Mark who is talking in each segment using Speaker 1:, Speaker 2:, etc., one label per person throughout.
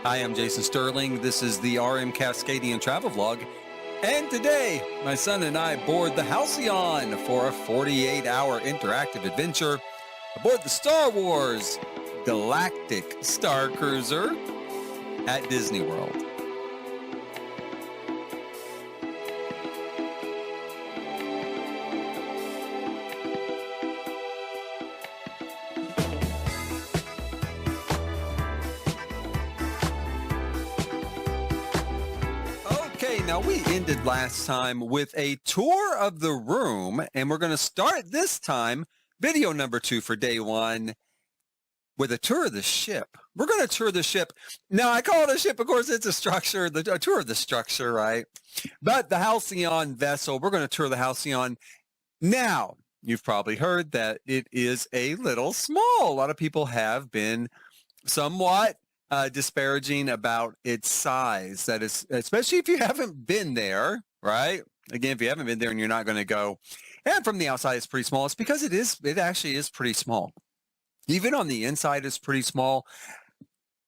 Speaker 1: Hi, I'm Jason Sterling. This is the RM Cascadian Travel Vlog. And today, my son and I board the Halcyon for a 48-hour interactive adventure aboard the Star Wars Galactic Star Cruiser at Disney World. Now we ended last time with a tour of the room, and we're going to start this time, video number 2 for day 1, with a tour of the ship. We're going to tour the ship. Now, I call it a ship, of course, it's a structure, a tour of the structure, right? But the Halcyon vessel, we're going to tour the Halcyon. Now, you've probably heard that it is a little small. A lot of people have been somewhat disparaging about its size. That is, especially if you haven't been there, right? Again, if you haven't been there and you're not going to go, and from the outside it's pretty small, it's because it actually is pretty small. Even on the inside it's pretty small.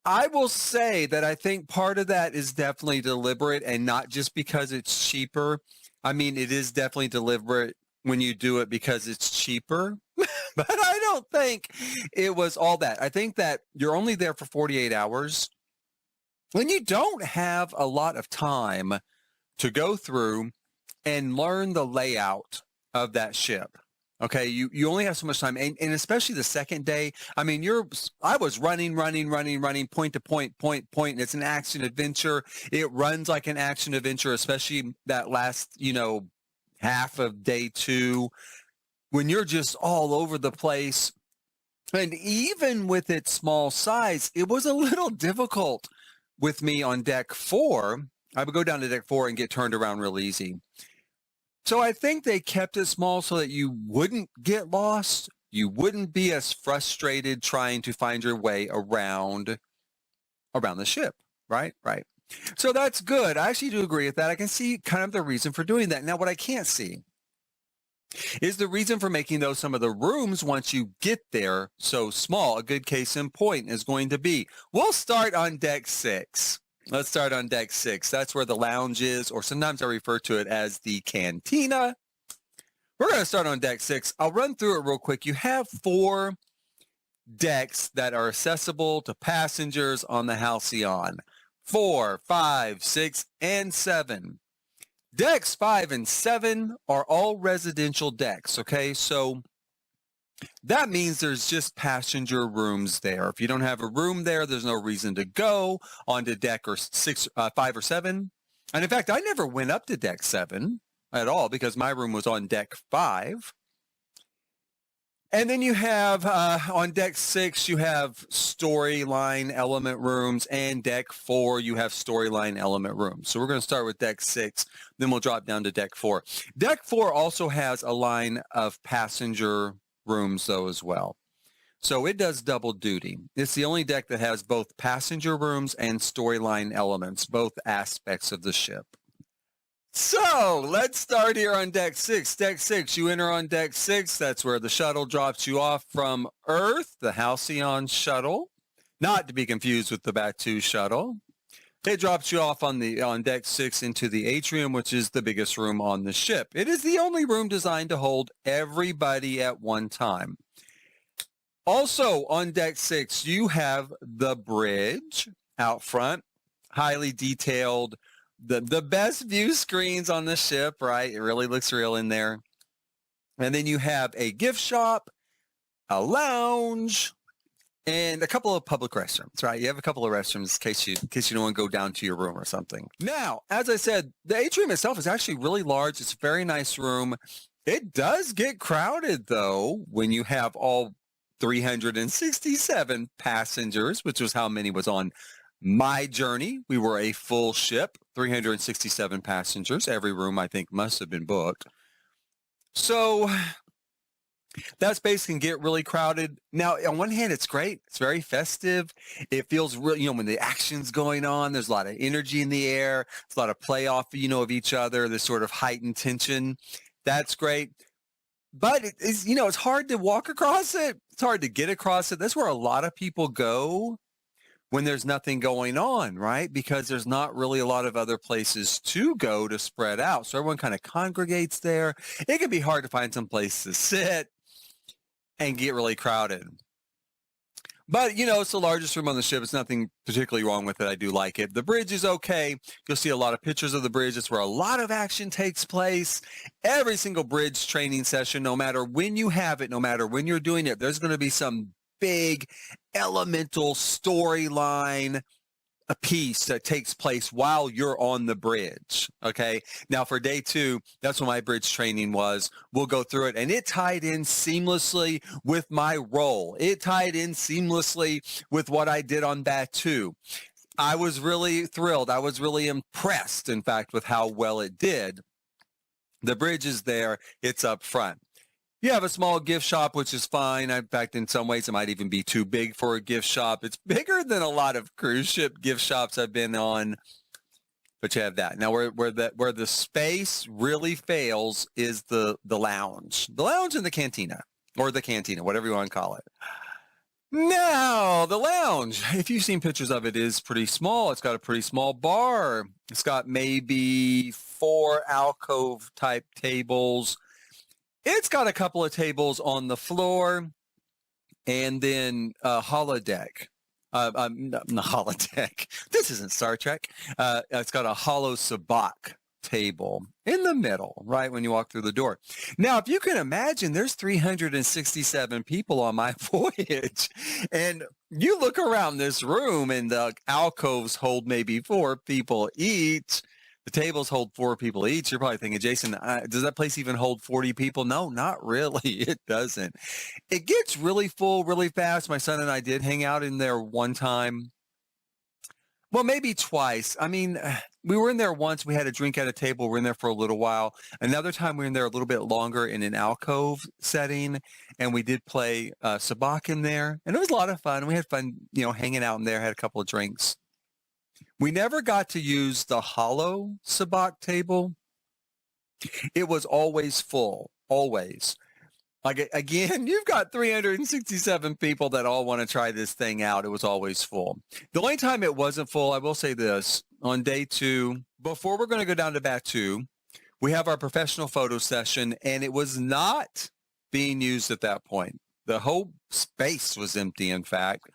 Speaker 1: I will say that I think part of that is definitely deliberate and not just because it's cheaper. I mean, it is definitely deliberate when you do it because it's cheaper. But I don't think it was all that. I think that you're only there for 48 hours. When you don't have a lot of time to go through and learn the layout of that ship. Okay, you only have so much time. And especially the second day, I mean, I was running, point to point, and it's an action adventure. It runs like an action adventure, especially that last, half of day 2. When you're just all over the place. And even with its small size, it was a little difficult with me on deck 4. I would go down to deck 4 and get turned around real easy. So I think they kept it small so that you wouldn't get lost. You wouldn't be as frustrated trying to find your way around the ship, right? Right. So that's good. I actually do agree with that. I can see kind of the reason for doing that. Now, what I can't see is the reason for making those some of the rooms once you get there so small. A good case in point is going to be, we'll start on deck 6. Let's start on deck 6. That's where the lounge is, or sometimes I refer to it as the cantina. We're going to start on deck 6. I'll run through it real quick. You have 4 decks that are accessible to passengers on the Halcyon. 4, 5, 6, and 7. Decks 5 and 7 are all residential decks, okay? So that means there's just passenger rooms there. If you don't have a room there, there's no reason to go onto deck 5 or 7. And in fact, I never went up to deck 7 at all because my room was on deck 5. And then you have, on deck 6, you have storyline element rooms, and deck 4, you have storyline element rooms. So we're going to start with deck 6, then we'll drop down to deck 4. Deck 4 also has a line of passenger rooms, though, as well. So it does double duty. It's the only deck that has both passenger rooms and storyline elements, both aspects of the ship. So let's start here on deck 6. Deck 6, you enter on deck 6. That's where the shuttle drops you off from Earth, the Halcyon shuttle, not to be confused with the Batu shuttle. It drops you off on deck 6 into the atrium, which is the biggest room on the ship. It is the only room designed to hold everybody at one time. Also on deck 6, you have the bridge out front, highly detailed. The best view screens on the ship, right? It really looks real in there. And then you have a gift shop, a lounge, and a couple of public restrooms, right? You have a couple of restrooms in case you don't want to go down to your room or something. Now, as I said, the atrium itself is actually really large. It's a very nice room. It does get crowded, though, when you have all 367 passengers, which was how many was on my journey. We were a full ship, 367 passengers. Every room, I think, must have been booked. So that space can get really crowded. Now, on one hand, it's great. It's very festive. It feels real, when the action's going on, there's a lot of energy in the air. There's a lot of play off, of each other, this sort of heightened tension. That's great. But it's hard to walk across it. It's hard to get across it. That's where a lot of people go when there's nothing going on, right? Because there's not really a lot of other places to go to spread out. So everyone kind of congregates there. It can be hard to find some place to sit and get really crowded. But, you know, it's the largest room on the ship. It's nothing particularly wrong with it. I do like it. The bridge is okay. You'll see a lot of pictures of the bridge. It's where a lot of action takes place. Every single bridge training session, no matter when you have it, no matter when you're doing it, there's going to be some big elemental storyline, a piece that takes place while you're on the bridge. Okay. Now for day 2, that's what my bridge training was. We'll go through it, and it tied in seamlessly with my role. It tied in seamlessly with what I did on Batu. I was really thrilled. I was really impressed, in fact, with how well it did. The bridge is there. It's up front. You have a small gift shop, which is fine. In fact, in some ways, it might even be too big for a gift shop. It's bigger than a lot of cruise ship gift shops I've been on, but you have that. Now, where the space really fails is the lounge and the cantina, or the cantina, whatever you want to call it. Now, the lounge, if you've seen pictures of it, is pretty small. It's got a pretty small bar. It's got maybe 4 alcove-type tables. It's got a couple of tables on the floor, and then a holodeck. Not holodeck. This isn't Star Trek. It's got a hollow sabacc table in the middle, right when you walk through the door. Now, if you can imagine, there's 367 people on my voyage, and you look around this room, and the alcoves hold maybe 4 people each. The tables hold 4 people each. You're probably thinking, Jason, does that place even hold 40 people? No, not really. It doesn't. It gets really full really fast. My son and I did hang out in there one time. Well, maybe twice. I mean, we were in there once. We had a drink at a table. We were in there for a little while. Another time we were in there a little bit longer in an alcove setting, and we did play sabacc in there. And it was a lot of fun. We had fun, you know, hanging out in there, had a couple of drinks. We never got to use the hollow sabacc table. It was always full, always. Like, again, you've got 367 people that all want to try this thing out. It was always full. The only time it wasn't full, I will say this, on day 2, before we're going to go down to Batu, we have our professional photo session, and it was not being used at that point. The whole space was empty, in fact.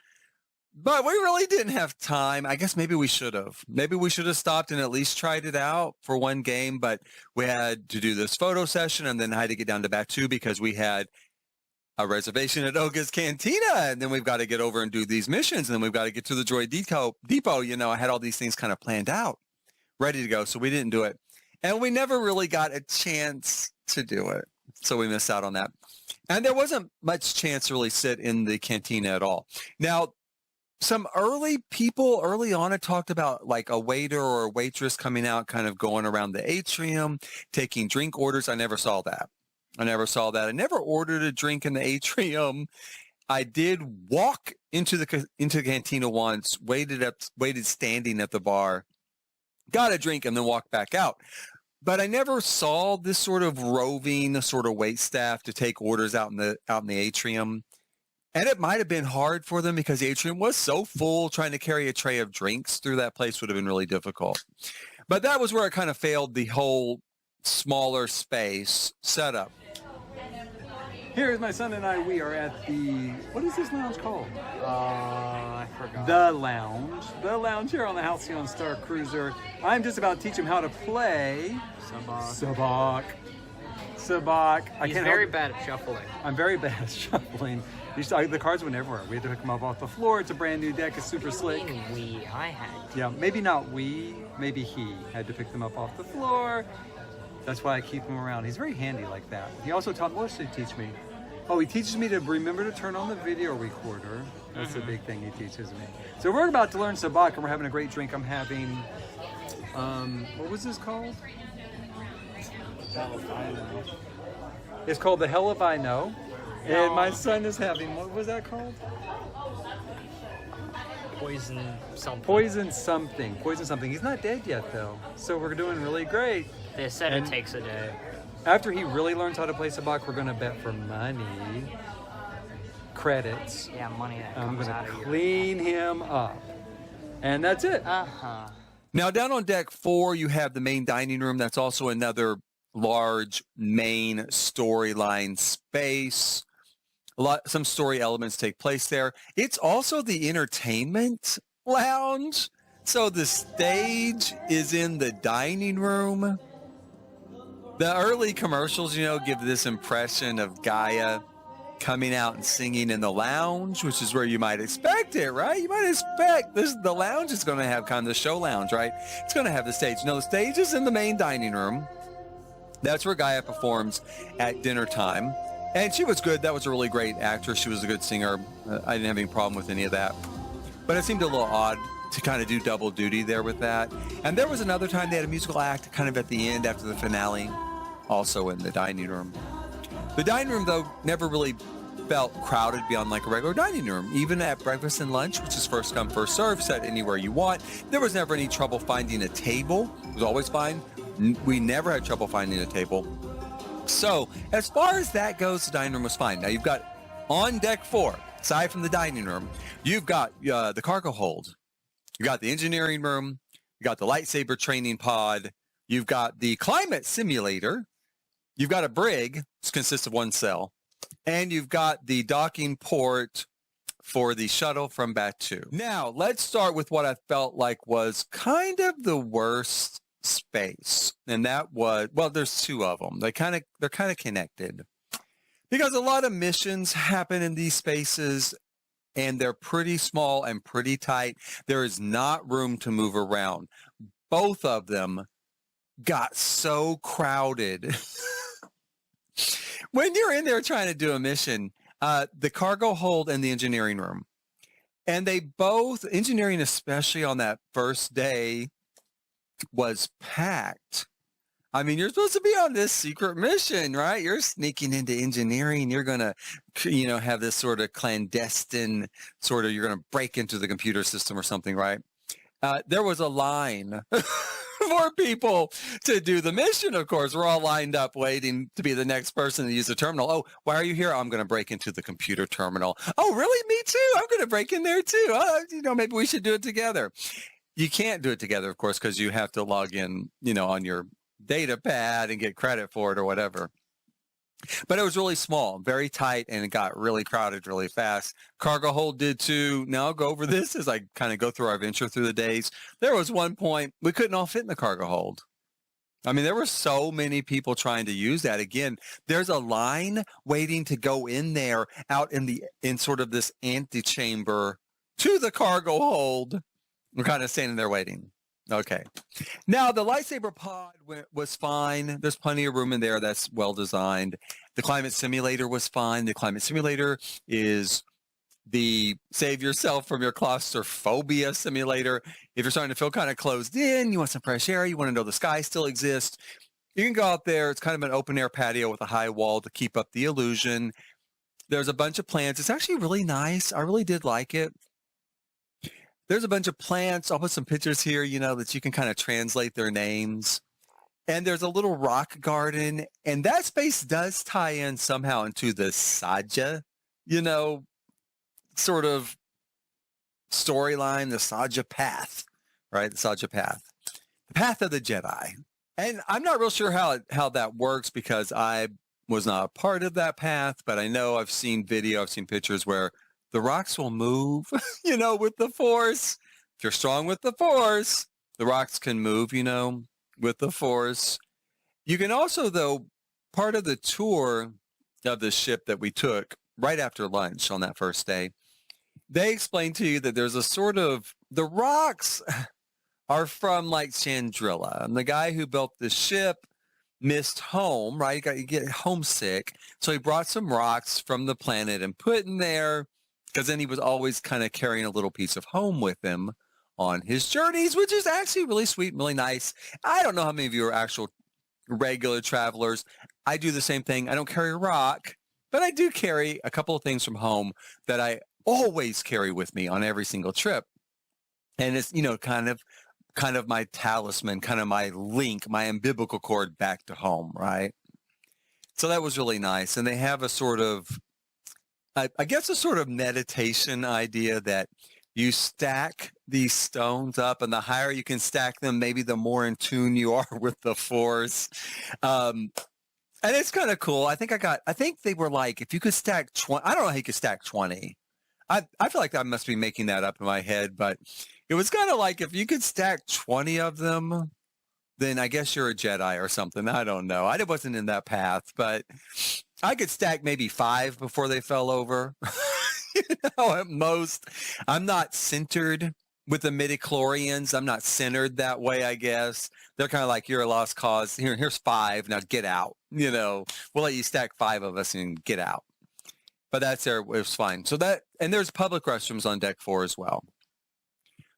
Speaker 1: But we really didn't have time. I guess maybe we should have. Maybe we should have stopped and at least tried it out for one game, but we had to do this photo session, and then I had to get down to Batu because we had a reservation at Oga's Cantina, and then we've got to get over and do these missions, and then we've got to get to the Droid Depot. You know, I had all these things kind of planned out, ready to go, so we didn't do it. And we never really got a chance to do it, so we missed out on that. And there wasn't much chance to really sit in the cantina at all. Now, some people early on had talked about like a waiter or a waitress coming out, kind of going around the atrium, taking drink orders. I never saw that. I never ordered a drink in the atrium. I did walk into the cantina once, waited standing at the bar, got a drink, and then walked back out. But I never saw this sort of roving sort of wait staff to take orders out in the atrium. And it might have been hard for them because the atrium was so full. Trying to carry a tray of drinks through that place would have been really difficult. But that was where it kind of failed the whole smaller space setup. Here's my son and I. We are at the, what is this lounge called?
Speaker 2: I forgot.
Speaker 1: The lounge here on the Halcyon Star Cruiser. I'm just about to teach him how to play Sabacc.
Speaker 2: He's very bad at shuffling.
Speaker 1: I'm very bad at shuffling. The cards went everywhere. We had to pick them up off the floor. It's a brand new deck. It's super slick.
Speaker 2: I had to.
Speaker 1: Yeah, maybe not we. Maybe he had to pick them up off the floor. That's why I keep him around. He's very handy like that. He also taught, what did he teach me? Oh, he teaches me to remember to turn on the video recorder. That's the big thing he teaches me. So we're about to learn sabacc, and we're having a great drink. I'm having, what was this called? It's called the Hell If I Know. And my son is having, what was that called?
Speaker 2: Poison something.
Speaker 1: Poison something. He's not dead yet, though. So we're doing really great.
Speaker 2: They said it takes a day.
Speaker 1: After he really learns how to play sabacc, we're going to bet for money. Credits.
Speaker 2: Yeah, money that comes out of you.
Speaker 1: I'm going to clean him up.
Speaker 3: And that's it.
Speaker 2: Uh-huh.
Speaker 1: Now, down on deck 4, you have the main dining room. That's also another large main storyline space. Some story elements take place there. It's also the entertainment lounge. So the stage is in the dining room. The early commercials, give this impression of Gaia coming out and singing in the lounge, which is where you might expect it, right? You might expect the lounge is going to have kind of the show lounge, right? It's going to have the stage. No, the stage is in the main dining room. That's where Gaia performs at dinner time. And she was good. That was a really great actress. She was a good singer. I didn't have any problem with any of that. But it seemed a little odd to kind of do double duty there with that. And there was another time they had a musical act kind of at the end after the finale, also in the dining room. The dining room, though, never really felt crowded beyond like a regular dining room. Even at breakfast and lunch, which is first come, first serve, set anywhere you want, there was never any trouble finding a table. It was always fine. We never had trouble finding a table. So as far as that goes, the dining room was fine. Now you've got on deck 4, aside from the dining room, you've got the cargo hold. You got the engineering room. You got the lightsaber training pod. You've got the climate simulator. You've got a brig, which consists of one cell. And you've got the docking port for the shuttle from Batu. Now, let's start with what I felt like was kind of the worst space. And that was, well, there's 2 of them. They're kind of connected. Because a lot of missions happen in these spaces, and they're pretty small and pretty tight. There is not room to move around. Both of them got so crowded. When you're in there trying to do a mission, the cargo hold and the engineering room, and they both, engineering especially on that first day, was packed. I mean, you're supposed to be on this secret mission, right? You're sneaking into engineering. You're going to, have this sort of clandestine you're going to break into the computer system or something, right? There was a line for people to do the mission, of course. We're all lined up waiting to be the next person to use the terminal. Oh, why are you here? I'm going to break into the computer terminal. Oh, really? Me too. I'm going to break in there too. Maybe we should do it together. You can't do it together, of course, because you have to log in, on your data pad and get credit for it or whatever. But it was really small, very tight, and it got really crowded really fast. Cargo hold did too. Now I'll go over this as I kind of go through our venture through the days. There was one point we couldn't all fit in the cargo hold. I mean, there were so many people trying to use that. Again, there's a line waiting to go in there out in sort of this antechamber to the cargo hold. We're kind of standing there waiting. Okay. Now, the lightsaber pod was fine. There's plenty of room in there. That's well designed. The climate simulator was fine. The climate simulator is the save yourself from your claustrophobia simulator. If you're starting to feel kind of closed in, you want some fresh air, you want to know the sky still exists, you can go out there. It's kind of an open air patio with a high wall to keep up the illusion. There's a bunch of plants. It's actually really nice. I really did like it. There's a bunch of plants. I'll put some pictures here, that you can kind of translate their names. And there's a little rock garden. And that space does tie in somehow into the Saja, sort of storyline, the Saja path, right? The Saja path. The path of the Jedi. And I'm not real sure how that works because I was not a part of that path, but I know I've seen pictures where the rocks will move, with the Force. If you're strong with the Force, the rocks can move, with the Force. You can also, though, part of the tour of the ship that we took right after lunch on that first day, they explained to you that there's a sort of, the rocks are from like Chandrilla. And the guy who built the ship missed home, right? You get homesick. So he brought some rocks from the planet and put in there, because then he was always kind of carrying a little piece of home with him on his journeys, which is actually really sweet and really nice. I don't know how many of you are actual regular travelers. I do the same thing. I don't carry a rock, but I do carry a couple of things from home that I always carry with me on every single trip. And it's, kind of my talisman, kind of my link, my umbilical cord back to home, right? So that was really nice. And they have a sort of, I guess a sort of meditation idea that You stack these stones up, and the higher you can stack them, maybe the more in tune you are with the force. And it's kind of cool. I think they were like, if you could stack 20, I don't know how you could stack 20. I feel like I must be making that up in my head, but it was kind of like if you could stack 20 of them, then I guess you're a Jedi or something. I don't know. I wasn't in that path, but I could stack maybe 5 before they fell over. At most. I'm not centered with the midichlorians. I'm not centered that way, I guess. They're kind of like, you're a lost cause. Here's 5. Now get out. We'll let you stack 5 of us and get out. But that's there. It was fine. So and there's public restrooms on deck 4 as well.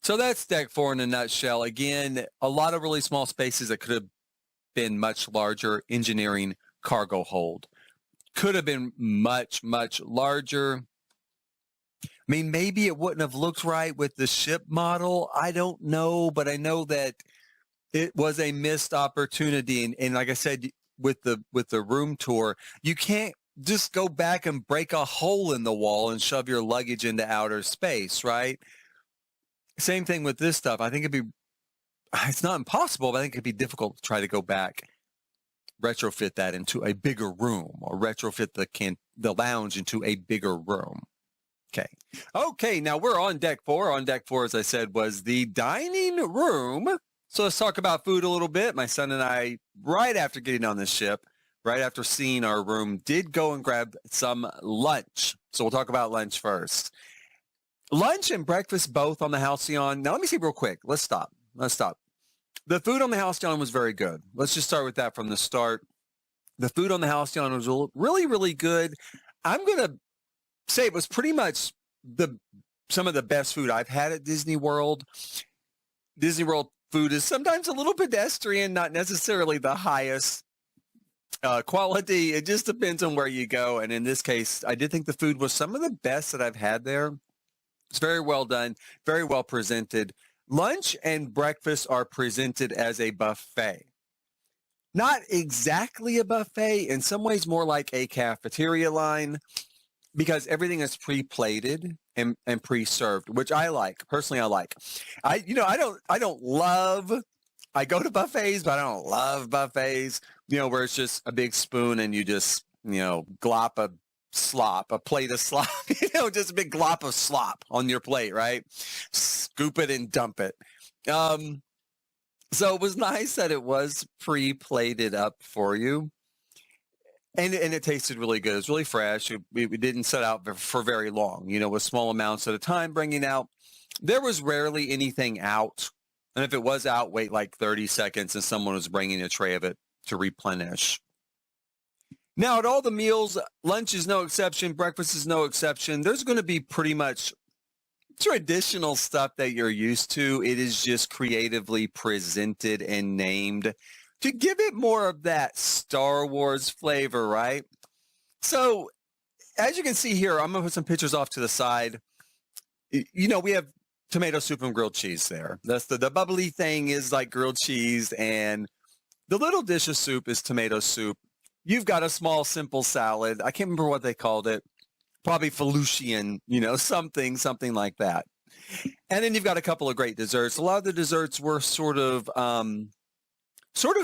Speaker 1: So that's deck 4 in a nutshell. Again, a lot of really small spaces that could have been much larger. Engineering cargo hold could have been much, much larger. I mean, maybe it wouldn't have looked right with the ship model. I don't know, but I know that it was a missed opportunity. And like I said, with the room tour, you can't just go back and break a hole in the wall and shove your luggage into outer space, right? Same thing with this stuff. I think it's not impossible, but I think it'd be difficult to try to go back, retrofit that into a bigger room, or retrofit the lounge into a bigger room. Okay, now we're on deck 4. On deck 4, as I said, was the dining room. So let's talk about food a little bit. My son and I, right after getting on this ship, right after seeing our room, did go and grab some lunch. So we'll talk about lunch first. Lunch and breakfast both on the Halcyon. Now let me see real quick. Let's stop. The food on the Halcyon was very good. Let's just start with that from the start. The food on the Halcyon was really, really good. I'm going to say it was pretty much some of the best food I've had at Disney World. Disney World food is sometimes a little pedestrian, not necessarily the highest quality. It just depends on where you go. And in this case, I did think the food was some of the best that I've had there. It's very well done, very well presented. Lunch and breakfast are presented as a buffet. Not exactly a buffet, in some ways more like a cafeteria line, because everything is pre-plated and pre-served, which I like. Personally, I like. I go to buffets, but I don't love buffets, where it's just a big spoon and you just, glop a plate of slop, just a big glop of slop on your plate, right? Scoop it and dump it. So it was nice that it was pre-plated up for you. And it tasted really good. It was really fresh. We didn't set out for very long, with small amounts at a time bringing out. There was rarely anything out. And if it was out, wait like 30 seconds and someone was bringing a tray of it to replenish. Now, at all the meals, lunch is no exception. Breakfast is no exception. There's going to be pretty much traditional stuff that you're used to. It is just creatively presented and named to give it more of that Star Wars flavor, right? So as you can see here, I'm going to put some pictures off to the side. We have tomato soup and grilled cheese there. That's the bubbly thing is like grilled cheese, and the little dish of soup is tomato soup. You've got a small, simple salad. I can't remember what they called it. Probably Felucian, something like that. And then you've got a couple of great desserts. A lot of the desserts were sort of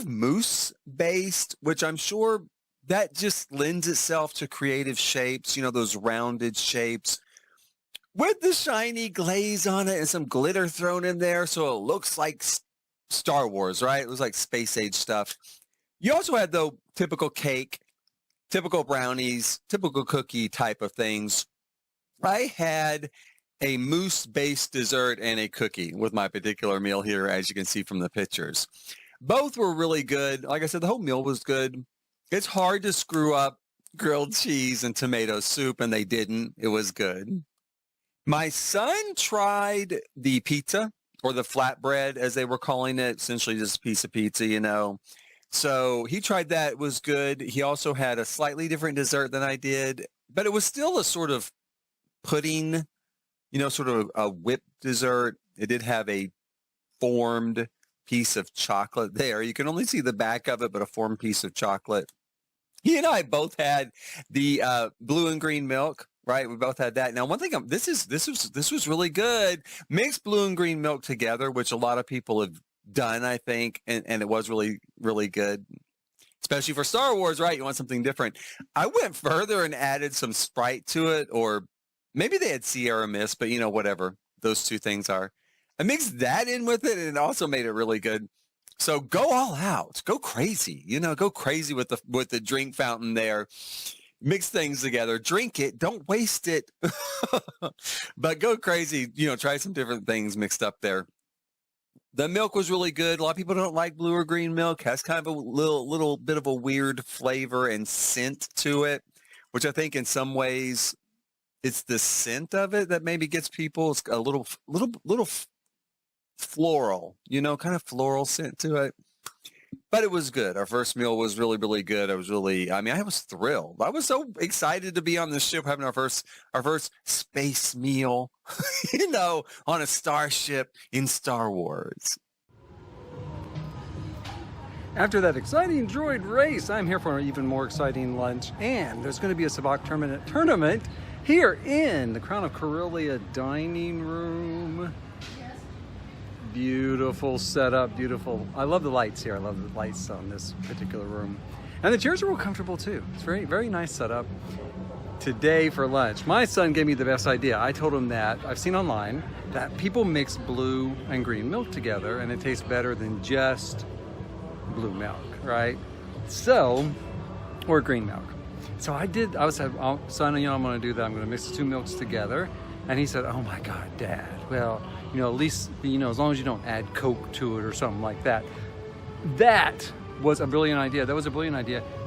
Speaker 1: mousse based, which I'm sure that just lends itself to creative shapes, those rounded shapes with the shiny glaze on it and some glitter thrown in there. So it looks like Star Wars, right? It was like space age stuff. You also had, though, typical cake, typical brownies, typical cookie type of things. I had a mousse-based dessert and a cookie with my particular meal here, as you can see from the pictures. Both were really good. Like I said, the whole meal was good. It's hard to screw up grilled cheese and tomato soup, and they didn't. It was good. My son tried the pizza, or the flatbread, as they were calling it, essentially just a piece of pizza, So he tried that. It was good. He also had a slightly different dessert than I did, but it was still a sort of pudding, sort of a whipped dessert. It did have a formed piece of chocolate there. You can only see the back of it, but a formed piece of chocolate. He and I both had the blue and green milk. right? We both had that. Now, one thing, this was really good. Mix blue and green milk together, which a lot of people have done, I think, and it was really, really good. Especially for Star Wars, right? You want something different. I went further and added some Sprite to it, or maybe they had Sierra Mist, but whatever those two things are. I mixed that in with it, and it also made it really good. So go all out, go crazy, go crazy with the drink fountain there. Mix things together, drink it, don't waste it, but go crazy. Try some different things mixed up there. The milk was really good. A lot of people don't like blue or green milk. Has kind of a little bit of a weird flavor and scent to it, which I think in some ways it's the scent of it that maybe gets people. It's a little floral, kind of floral scent to it. But it was good. Our first meal was really, really good. I was thrilled. I was so excited to be on the ship having our first space meal, on a starship in Star Wars.
Speaker 3: After that exciting droid race, I'm here for an even more exciting lunch, and there's going to be a Sabacc tournament here in the Crown of Corellia dining room. Beautiful setup, beautiful. I love the lights here. I love the lights on this particular room. And the chairs are real comfortable too. It's very, very nice setup. Today for lunch, my son gave me the best idea. I told him that I've seen online that people mix blue and green milk together and it tastes better than just blue milk, right? So, or green milk. So I said, oh, son, I'm going to do that. I'm going to mix the two milks together. And he said, oh my God, Dad. Well, at least, as long as you don't add Coke to it or something like that. That was a brilliant idea.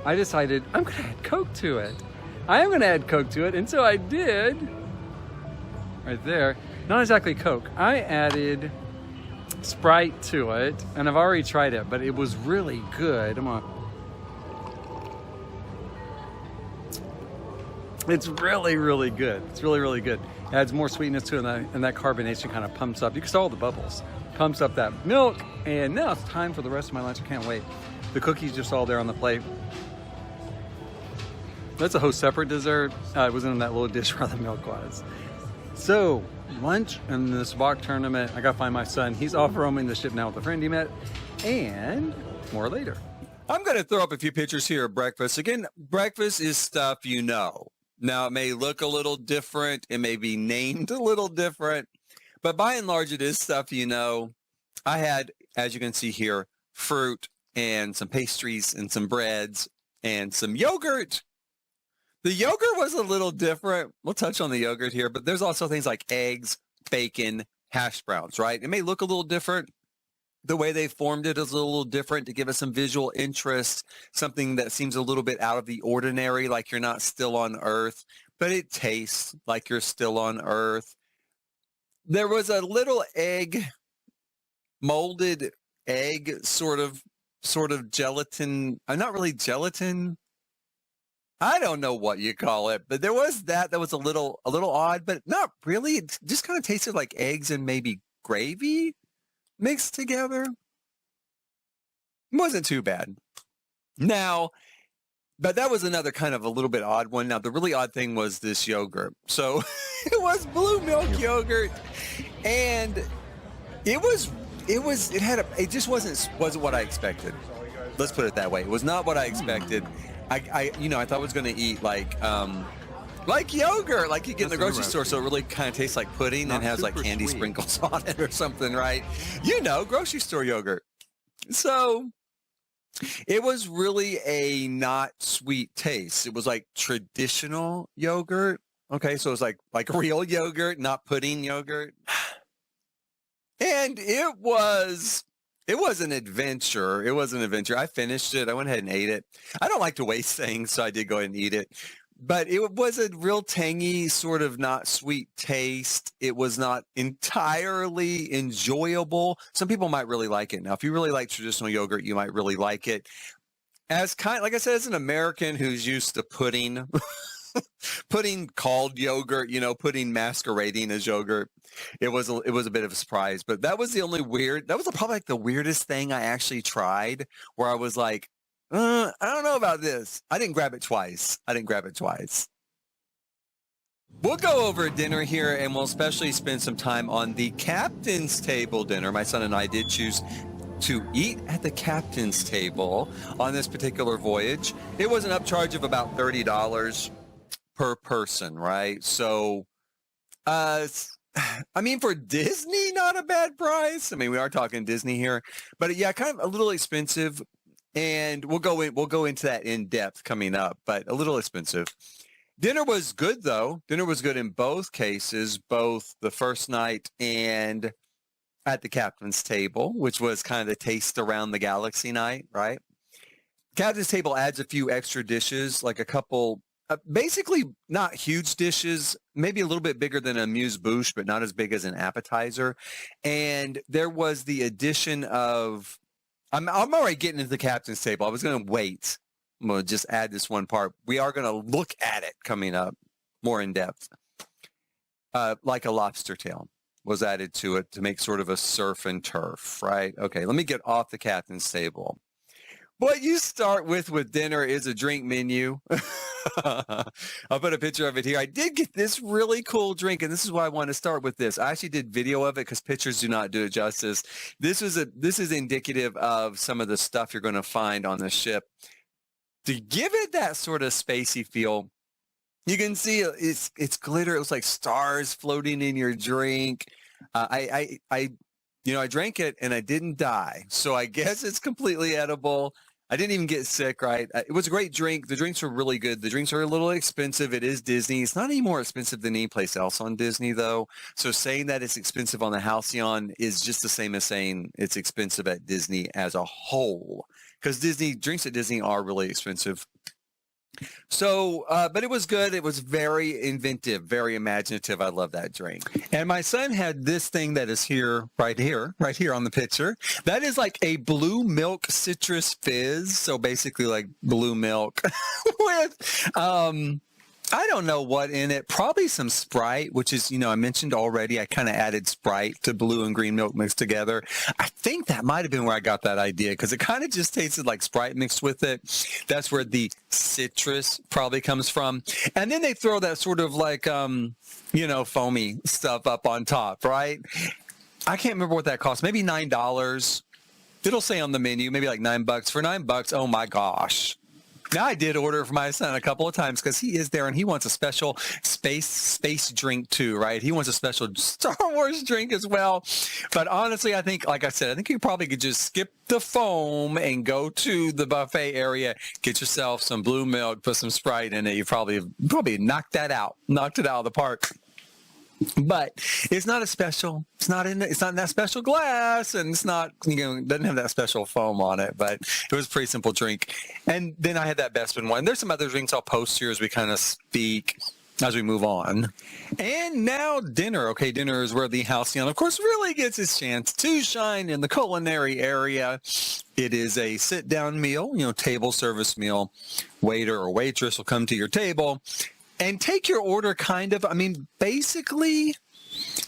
Speaker 3: I decided I'm going to add Coke to it. I am going to add Coke to it. And so I did. Right there. Not exactly Coke. I added Sprite to it. And I've already tried it, but it was really good. It's really, really good. It's really, really good. It adds more sweetness to it, and that carbonation kind of pumps up. You can see all the bubbles. Pumps up that milk, and now it's time for the rest of my lunch. I can't wait. The cookies just all there on the plate. That's a whole separate dessert. It was in that little dish where the milk was. So, lunch and the Sabacc tournament. I gotta find my son. He's off roaming the ship now with a friend he met, and more later.
Speaker 1: I'm going to throw up a few pictures here of breakfast. Again, breakfast is stuff you know. Now, it may look a little different. It may be named a little different. But by and large, it is stuff you know. I had, as you can see here, fruit and some pastries and some breads and some yogurt. The yogurt was a little different. We'll touch on the yogurt here. But there's also things like eggs, bacon, hash browns, right? It may look a little different. The way they formed it is a little different to give us some visual interest, something that seems a little bit out of the ordinary, like you're not still on Earth, but it tastes like you're still on Earth. There was a little egg, molded egg, sort of gelatin, not really gelatin. I don't know what you call it, but there was that was a little odd, but not really. It just kind of tasted like eggs and maybe gravy mixed together. It wasn't too bad. Now, but that was another kind of a little bit odd one. Now, the really odd thing was this yogurt. So it was blue milk yogurt, and it just wasn't what I expected. Let's put it that way. It was not what I expected. I thought I was going to eat like yogurt, like you get in the grocery store, so it really kind of tastes like pudding and has like candy sprinkles on it or something, right? Grocery store yogurt. So it was really a not sweet taste. It was like traditional yogurt. Okay, so it was like real yogurt, not pudding yogurt. And it was an adventure. It was an adventure. I finished it. I went ahead and ate it. I don't like to waste things, so I did go ahead and eat it. But it was a real tangy, sort of not sweet taste. It was not entirely enjoyable. Some people might really like it. Now, if you really like traditional yogurt, you might really like it. Like I said, as an American who's used to pudding, pudding called yogurt, pudding masquerading as yogurt, it was a bit of a surprise. But that was probably like the weirdest thing I actually tried, where I was like, I don't know about this. I didn't grab it twice. We'll go over dinner here, and we'll especially spend some time on the captain's table dinner. My son and I did choose to eat at the captain's table on this particular voyage. It was an upcharge of about $30 per person, right? So, I mean, for Disney, not a bad price. I mean, we are talking Disney here, but yeah, kind of a little expensive. And we'll go into that in depth coming up, but a little expensive. Dinner was good, though. Dinner was good in both cases, both the first night and at the captain's table, which was kind of the taste around the galaxy night, right? Captain's table adds a few extra dishes, like a couple, basically not huge dishes, maybe a little bit bigger than an amuse-bouche, but not as big as an appetizer. And there was the addition of, I'm already getting into the captain's table. I was going to wait. I'm going to just add this one part. We are going to look at it coming up more in depth. Like a lobster tail was added to it to make sort of a surf and turf, right? Okay, let me get off the captain's table. What you start with dinner is a drink menu. I'll put a picture of it here. I did get this really cool drink, and this is why I want to start with this. I actually did video of it because pictures do not do it justice. This is indicative of some of the stuff you're going to find on the ship. To give it that sort of spacey feel, you can see it's glitter. It was like stars floating in your drink. I drank it and I didn't die. So I guess it's completely edible. I didn't even get sick, right? It was a great drink. The drinks were really good. The drinks are a little expensive. It is Disney. It's not any more expensive than any place else on Disney, though. So saying that it's expensive on the Halcyon is just the same as saying it's expensive at Disney as a whole. Because drinks at Disney are really expensive. So, but it was good. It was very inventive, very imaginative. I love that drink. And my son had this thing that is right here on the picture. That is like a blue milk citrus fizz. So basically like blue milk with, I don't know what in it. Probably some Sprite, which is, I mentioned already, I kind of added Sprite to blue and green milk mixed together. I think that might have been where I got that idea because it kind of just tasted like Sprite mixed with it. That's where the citrus probably comes from. And then they throw that sort of like, foamy stuff up on top, right? I can't remember what that cost. Maybe $9. It'll say on the menu, maybe like $9. For $9, oh my gosh. Now, I did order for my son a couple of times because he is there and he wants a special space drink too, right? He wants a special Star Wars drink as well. But honestly, I think, like I said, I think you probably could just skip the foam and go to the buffet area, get yourself some blue milk, put some Sprite in it. You probably knocked it out of the park. But it's not it's not in that special glass, and it's not, doesn't have that special foam on it, but it was a pretty simple drink. And then I had that Bespin one. There's some other drinks I'll post here as we kind of speak as we move on. And now dinner. Okay, dinner is where the Halcyon, of course, really gets its chance to shine in the culinary area. It is a sit-down meal, table service meal. Waiter or waitress will come to your table and take your order basically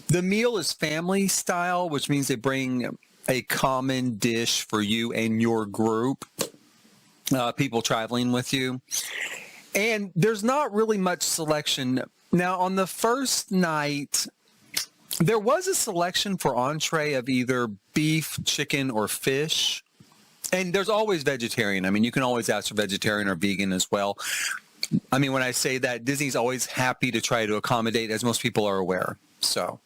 Speaker 1: the meal is family style, which means they bring a common dish for you and your group, people traveling with you. And there's not really much selection. Now, on the first night, there was a selection for entree of either beef, chicken, or fish. And there's always vegetarian. You can always ask for vegetarian or vegan as well. When I say that, Disney's always happy to try to accommodate, as most people are aware. So,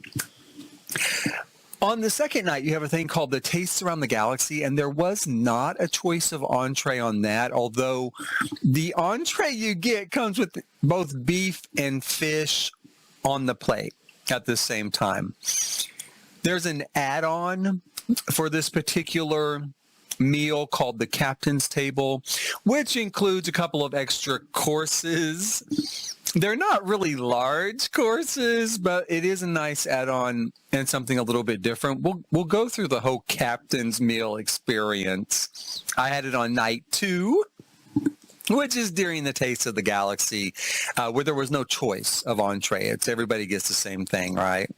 Speaker 1: on the second night, you have a thing called the Tastes Around the Galaxy, and there was not a choice of entree on that, although the entree you get comes with both beef and fish on the plate at the same time. There's an add-on for this particular meal called the Captain's Table, which includes a couple of extra courses. They're not really large courses, but it is a nice add-on and something a little bit different. We'll go through the whole Captain's meal experience. I had it on night 2, which is during the Taste of the Galaxy, where there was no choice of entree. Everybody gets the same thing, right?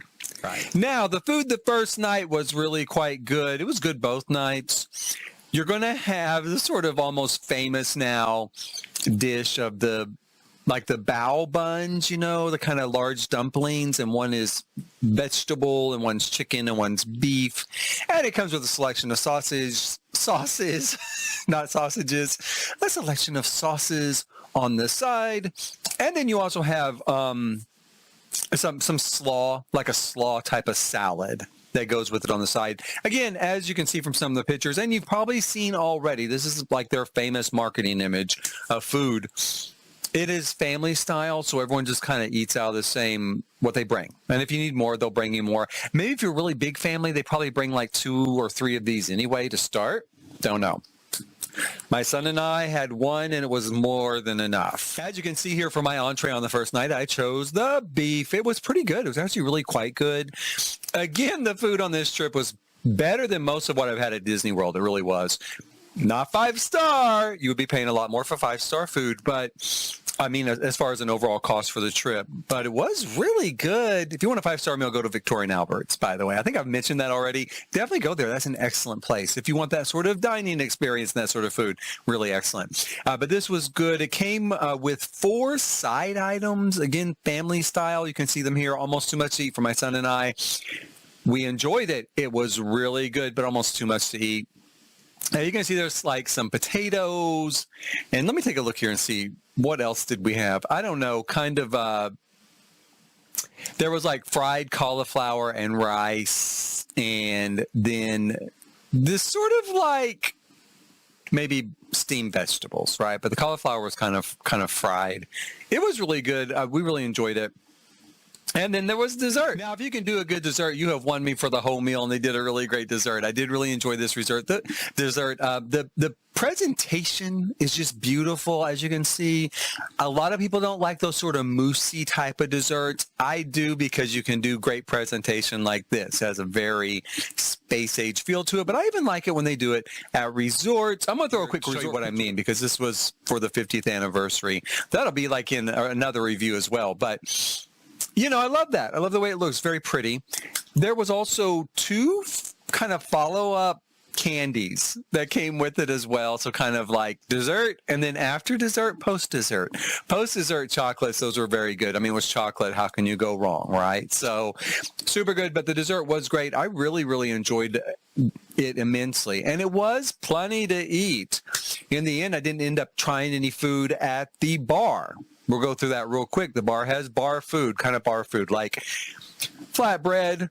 Speaker 1: Right. Now, the food the first night was really quite good. It was good both nights. You're going to have the sort of almost famous now dish of the like the bao buns, you know, the kind of large dumplings, and one is vegetable and one's chicken and one's beef. And it comes with a selection of sauces, not sausages, a selection of sauces on the side. And then you also have some slaw, like a slaw type of salad that goes with it on the side. Again, as you can see from some of the pictures, and you've probably seen already, this is like their famous marketing image of food. It is family style, so everyone just kind of eats out of the same, what they bring. And if you need more, they'll bring you more. Maybe if you're a really big family, they probably bring like 2 or 3 of these anyway to start. Don't know. My son and I had one, and it was more than enough. As you can see here for my entree on the first night, I chose the beef. It was pretty good. It was actually really quite good. Again, the food on this trip was better than most of what I've had at Disney World. It really was. Not 5-star. You would be paying a lot more for 5-star food, but I mean, as far as an overall cost for the trip, but it was really good. If you want a 5-star meal, go to Victoria and Albert's, by the way. I think I've mentioned that already. Definitely go there. That's an excellent place. If you want that sort of dining experience and that sort of food, really excellent. But this was good. It came with 4 side items. Again, family style. You can see them here. Almost too much to eat for my son and I. We enjoyed it. It was really good, but almost too much to eat. Now you can see there's like some potatoes, and let me take a look here and see what else did we have. I don't know, kind of, there was like fried cauliflower and rice, and then this sort of like maybe steamed vegetables, right? But the cauliflower was kind of fried. It was really good. We really enjoyed it. And then there was dessert. Now, if you can do a good dessert, you have won me for the whole meal, and they did a really great dessert. I did really enjoy this dessert. The presentation is just beautiful, as you can see. A lot of people don't like those sort of moussey type of desserts. I do, because you can do great presentation like this. It has a very space age feel to it, but I even like it when they do it at resorts. I'm going to throw a quick show you what I mean, because this was for the 50th anniversary. That'll be like in another review as well, but you know, I love that. I love the way it looks. Very pretty. There was also 2 kind of follow-up candies that came with it as well. So kind of like dessert, and then after dessert, post-dessert. Post-dessert chocolates, those were very good. I mean, it was chocolate. How can you go wrong, right? So super good, but the dessert was great. I really, really enjoyed it immensely. And it was plenty to eat. In the end, I didn't end up trying any food at the bar. We'll go through that real quick. The bar has bar food, kind of bar food, like flatbread,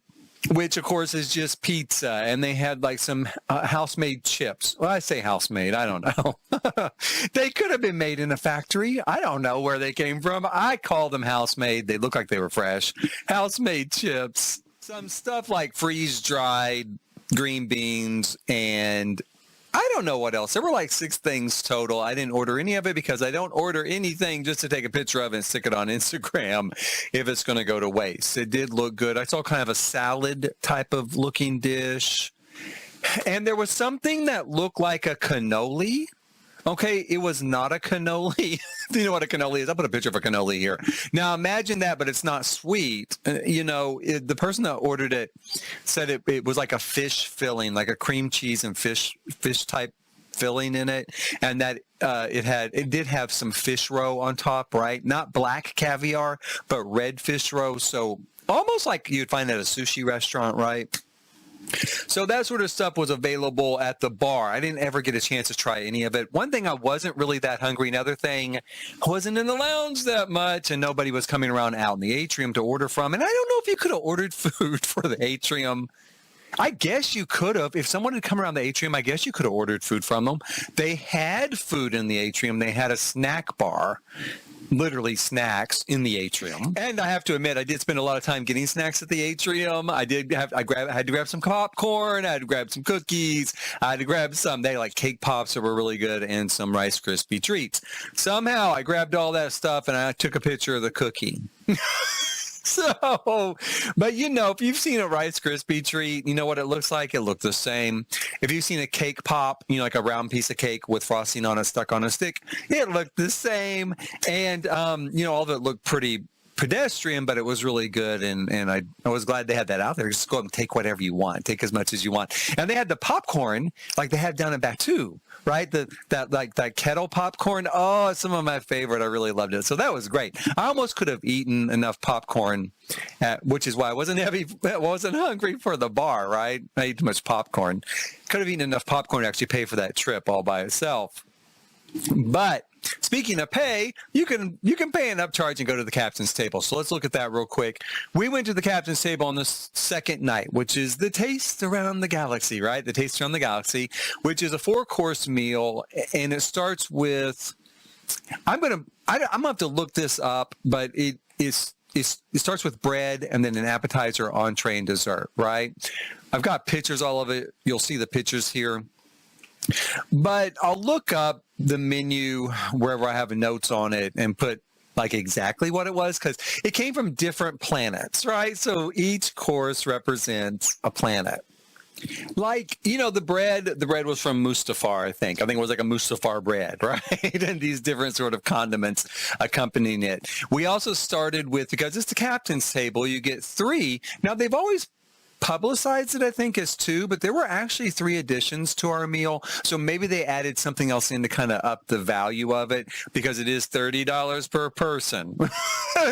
Speaker 1: which of course is just pizza, and they had like some house-made chips. Well, I say house-made, I don't know. They could have been made in a factory. I don't know where they came from. I call them house-made. They look like they were fresh. House-made chips. Some stuff like freeze-dried green beans, and I don't know what else. There were like 6 things total. I didn't order any of it because I don't order anything just to take a picture of it and stick it on Instagram if it's going to go to waste. It did look good. I saw kind of a salad type of looking dish. And there was something that looked like a cannoli. Okay, it was not a cannoli. Do you know what a cannoli is? I'll put a picture of a cannoli here. Now imagine that, but it's not sweet. You know, the person that ordered it said it was like a fish filling, like a cream cheese and fish type filling in it, and that it did have some fish roe on top, right? Not black caviar, but red fish roe. So almost like you'd find at a sushi restaurant, right? So that sort of stuff was available at the bar. I didn't ever get a chance to try any of it. One thing, I wasn't really that hungry. Another thing, I wasn't in the lounge that much, and nobody was coming around out in the atrium to order from. And I don't know if you could have ordered food for the atrium. I guess you could have. If someone had come around the atrium, I guess you could have ordered food from them. They had food in the atrium. They had a snack bar. Literally snacks in the atrium. And I have to admit, I did spend a lot of time getting snacks at the atrium. I had to grab some popcorn. I had to grab some cookies. I had to grab some, they like cake pops that were really good, and some Rice Krispie treats. Somehow I grabbed all that stuff and I took a picture of the cookie. So, but you know, if you've seen a Rice Krispie treat, you know what it looks like. It looked the same. If you've seen a cake pop, you know, like a round piece of cake with frosting on it stuck on a stick, it looked the same. And, you know, all of it looked pretty pedestrian, but it was really good. And I was glad they had that out there. Just go up and take whatever you want. Take as much as you want. And they had the popcorn like they had down in Batu, right? That kettle popcorn. Oh, some of my favorite. I really loved it. So that was great. I almost could have eaten enough popcorn, which is why I wasn't hungry for the bar, right? I ate too much popcorn. Could have eaten enough popcorn to actually pay for that trip all by itself. But speaking of pay, you can pay an upcharge and go to the captain's table. So let's look at that real quick. We went to the captain's table on the second night, which is the Taste Around the Galaxy, right? The Taste Around the Galaxy, which is a 4-course meal, and it starts with. I'm gonna have to look this up, but it starts with bread and then an appetizer, entree, and dessert, right? I've got pictures all of it. You'll see the pictures here. But I'll look up the menu wherever I have notes on it and put like exactly what it was, because it came from different planets, right? So each course represents a planet. Like, the bread was from Mustafar, I think. It was like a Mustafar bread, right? And these different sort of condiments accompanying it. We also started with, because it's the captain's table, you get 3. Now, they've always publicized it, I think, as 2, but there were actually 3 additions to our meal. So maybe they added something else in to kind of up the value of it, because it is $30 per person.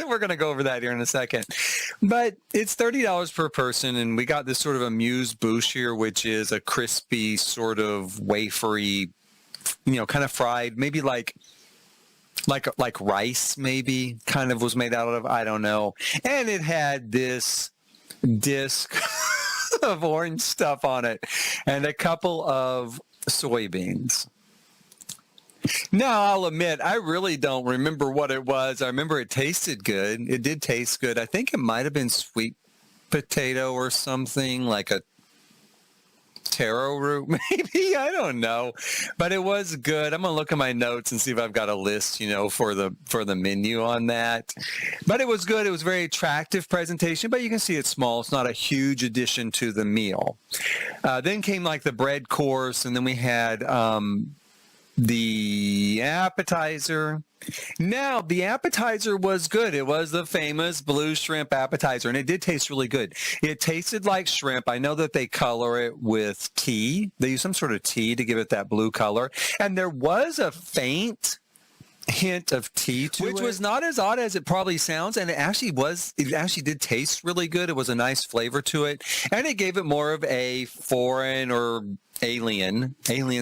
Speaker 1: We're going to go over that here in a second. But it's $30 per person, and we got this sort of amuse-bouche here, which is a crispy sort of wafery, kind of fried, maybe like rice, maybe kind of was made out of, I don't know. And it had this disc of orange stuff on it and a couple of soybeans. Now, I'll admit, I really don't remember what it was. I remember it tasted good. It did taste good. I think it might have been sweet potato or something, like a taro root, maybe. I don't know. But it was good. I'm going to look at my notes and see if I've got a list, for the menu on that. But it was good. It was a very attractive presentation, but you can see it's small. It's not a huge addition to the meal. Then came like the bread course, and then we had the appetizer. Now, the appetizer was good. It was the famous blue shrimp appetizer, and it did taste really good. It tasted like shrimp. I know that they color it with tea. They use some sort of tea to give it that blue color. And there was a faint hint of tea to it, which was not as odd as it probably sounds, and it actually did taste really good. It was a nice flavor to it, and it gave it more of a foreign or alien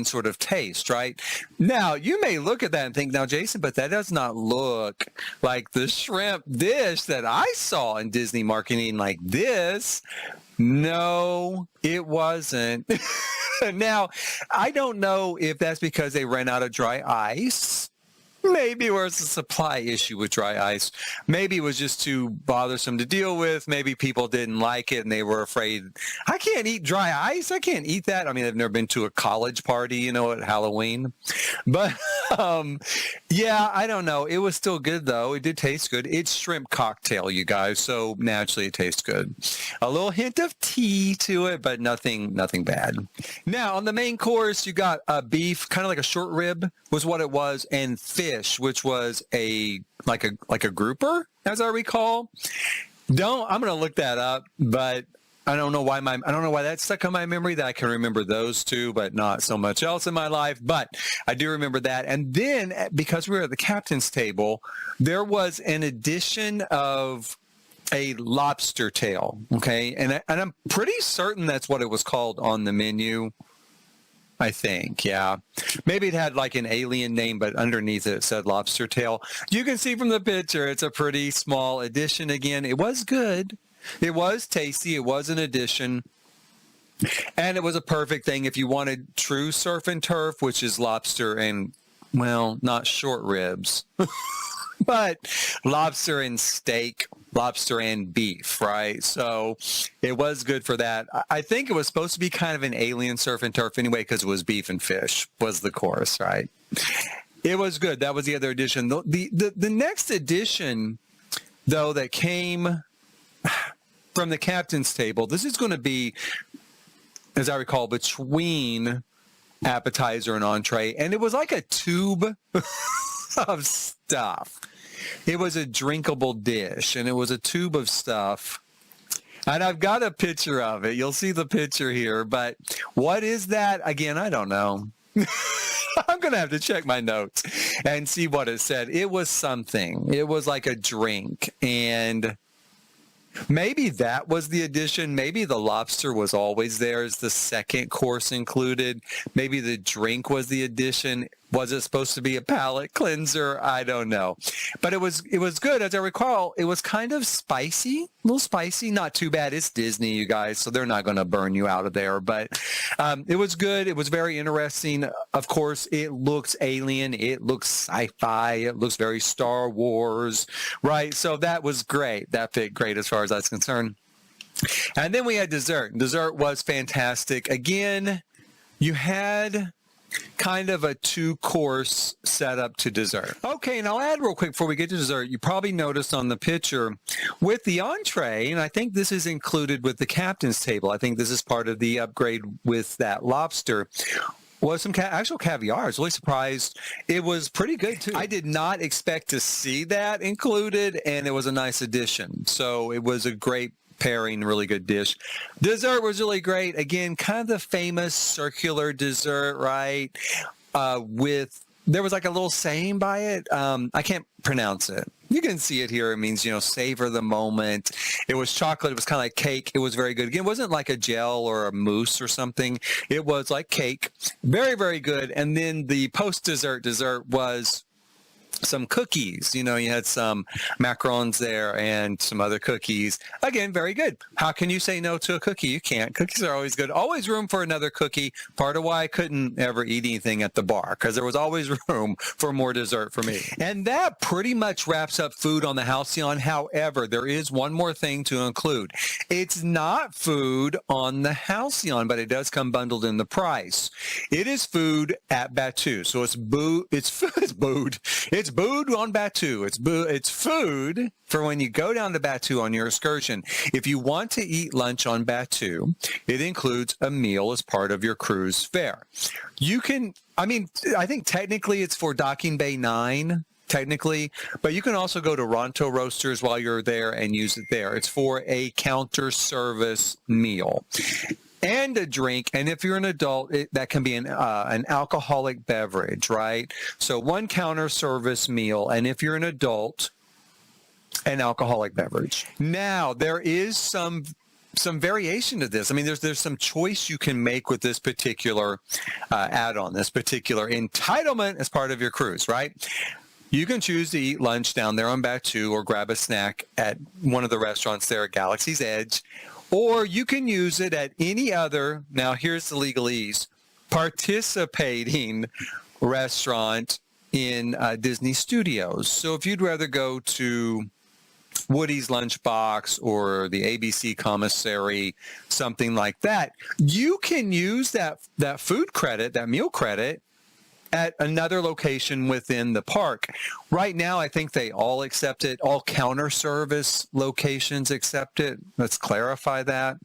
Speaker 1: sort of taste, right? Now, you may look at that and think, now, Jason, but that does not look like the shrimp dish that I saw in Disney marketing like this. No, it wasn't. Now, I don't know if that's because they ran out of dry ice. Maybe it was a supply issue with dry ice. Maybe it was just too bothersome to deal with. Maybe people didn't like it and they were afraid, I can't eat dry ice. I can't eat that. I mean, I've never been to a college party, at Halloween. But, yeah, I don't know. It was still good, though. It did taste good. It's shrimp cocktail, you guys, so naturally it tastes good. A little hint of tea to it, but nothing bad. Now, on the main course, you got beef, kind of like a short rib was what it was, and fish, which was like a grouper, as I recall. I'm going to look that up, but I don't know why that stuck on my memory, that I can remember those 2, but not so much else in my life. But I do remember that. And then, because we were at the captain's table, there was an addition of a lobster tail. Okay, and I'm pretty certain that's what it was called on the menu. I think, yeah. Maybe it had like an alien name, but underneath it said lobster tail. You can see from the picture, it's a pretty small addition again. It was good. It was tasty. It was an addition. And it was a perfect thing if you wanted true surf and turf, which is lobster and, well, not short ribs, but lobster and steak, lobster and beef, right? So it was good for that. I think it was supposed to be kind of an alien surf and turf anyway, because it was beef and fish was the course, right? It was good. That was the other edition. The next edition, though, that came from the captain's table, this is going to be, as I recall, between appetizer and entree, and it was like a tube of stuff. It was a drinkable dish, and it was a tube of stuff. And I've got a picture of it. You'll see the picture here. But what is that? Again, I don't know. I'm going to have to check my notes and see what it said. It was something. It was like a drink. And maybe that was the addition. Maybe the lobster was always there as the second course included. Maybe the drink was the addition. Was it supposed to be a palate cleanser? I don't know. But it was good. As I recall, it was kind of spicy, a little spicy. Not too bad. It's Disney, you guys, so they're not going to burn you out of there. But it was good. It was very interesting. Of course, it looks alien. It looks sci-fi. It looks very Star Wars, right? So that was great. That fit great as far as that's concerned. And then we had dessert. Dessert was fantastic. Again, you had kind of a 2-course setup to dessert. Okay, and I'll add real quick before we get to dessert, you probably noticed on the picture with the entree, and I think this is included with the captain's table. I think this is part of the upgrade with that lobster. Was some actual caviar. I was really surprised. It was pretty good, too. I did not expect to see that included, and it was a nice addition. So it was a great pairing, really good dish. Dessert was really great. Again, kind of the famous circular dessert, right? There was like a little saying by it. I can't pronounce it. You can see it here. It means, savor the moment. It was chocolate. It was kind of like cake. It was very good. Again, it wasn't like a gel or a mousse or something. It was like cake. Very, very good. And then the post-dessert dessert was some cookies. You had some macarons there and some other cookies. Again, very good. How can you say no to a cookie? You can't. Cookies are always good. Always room for another cookie. Part of why I couldn't ever eat anything at the bar, because there was always room for more dessert for me. And that pretty much wraps up food on the Halcyon. However, there is one more thing to include. It's not food on the Halcyon, but it does come bundled in the price. It is food at Batuu. So it's food on Batuu. It's food for when you go down to Batuu on your excursion. If you want to eat lunch on Batuu, it includes a meal as part of your cruise fare. I think technically it's for Docking Bay 9, technically, but you can also go to Ronto Roasters while you're there and use it there. It's for a counter service meal and a drink, and if you're an adult, that can be an alcoholic beverage, right? So one counter service meal, and if you're an adult, an alcoholic beverage. Now, there is some variation to this. I mean, there's some choice you can make with this particular add-on, this particular entitlement as part of your cruise, right? You can choose to eat lunch down there on Batuu or grab a snack at one of the restaurants there at Galaxy's Edge, or you can use it at any other, now here's the legalese, participating restaurant in Disney Studios. So if you'd rather go to Woody's Lunchbox or the ABC Commissary, something like that, you can use that food credit, that meal credit, at another location within the park. Right now, I think they all accept it. All counter service locations accept it. Let's clarify that.